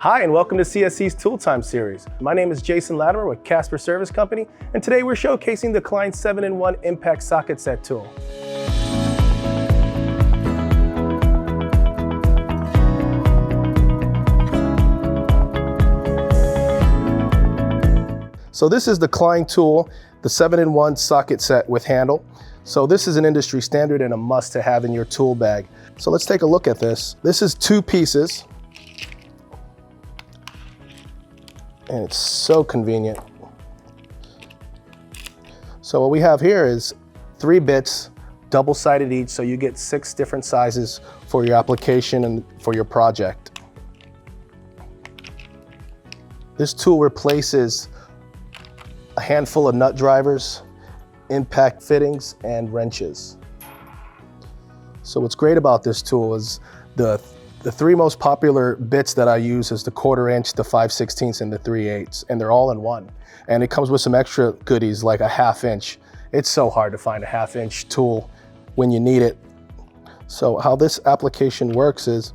Hi, and welcome to CSC's Tool Time series. My name is Jason Latimer with Casper Service Company, and today we're showcasing the Klein 7-in-1 Impact Socket Set Tool. So this is the Klein tool, the 7-in-1 socket set with handle. So this is an industry standard and a must to have in your tool bag. So let's take a look at this. This is 2 pieces. And it's so convenient. So what we have here is 3 bits, double-sided each, so you get 6 different sizes for your application and for your project. This tool replaces a handful of nut drivers, impact fittings, and wrenches. So what's great about this tool is the 3 most popular bits that I use is the 1/4 inch, the 5/16, and the 3/8, and they're all in one. And it comes with some extra goodies like a 1/2 inch. It's so hard to find a 1/2 inch tool when you need it. So how this application works is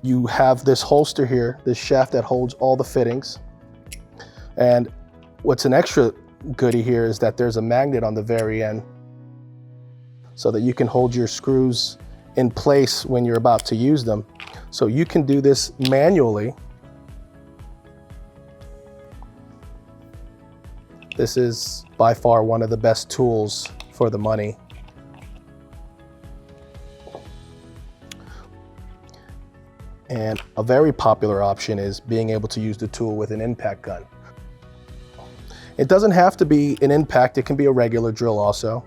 you have this holster here, this shaft that holds all the fittings. And what's an extra goodie here is that there's a magnet on the very end so that you can hold your screws in place when you're about to use them. So you can do this manually. This is by far one of the best tools for the money. And a very popular option is being able to use the tool with an impact gun. It doesn't have to be an impact, it can be a regular drill also.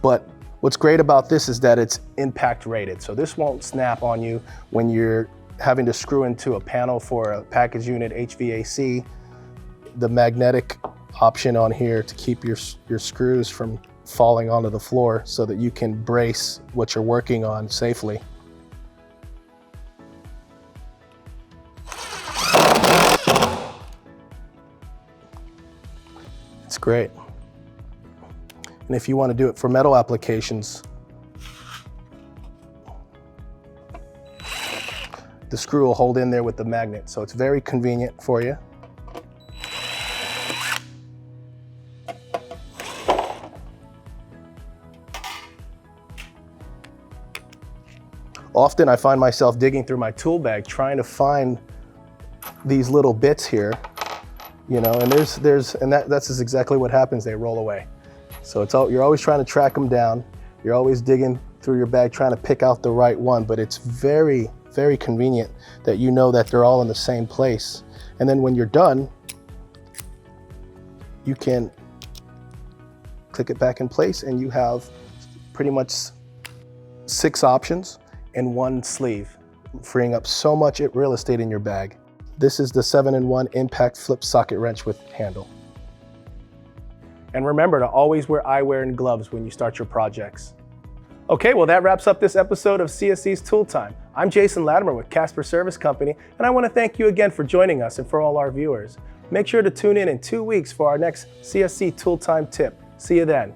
But what's great about this is that it's impact rated. So this won't snap on you when you're having to screw into a panel for a package unit HVAC. The magnetic option on here to keep your screws from falling onto the floor so that you can brace what you're working on safely. It's great. And if you want to do it for metal applications, the screw will hold in there with the magnet, so it's very convenient for you. Often I find myself digging through my tool bag trying to find these little bits here, you know, and that's exactly what happens. They roll away. So you're always trying to track them down. You're always digging through your bag trying to pick out the right one, but it's very, very convenient that you know that they're all in the same place. And then when you're done, you can click it back in place and you have pretty much 6 options in one sleeve, freeing up so much real estate in your bag. This is the 7-in-1 Impact Flip Socket Wrench with handle. And remember to always wear eyewear and gloves when you start your projects. Okay, well that wraps up this episode of CSC's Tool Time. I'm Jason Latimer with Casper Service Company, and I want to thank you again for joining us and for all our viewers. Make sure to tune in 2 weeks for our next CSC Tool Time tip. See you then.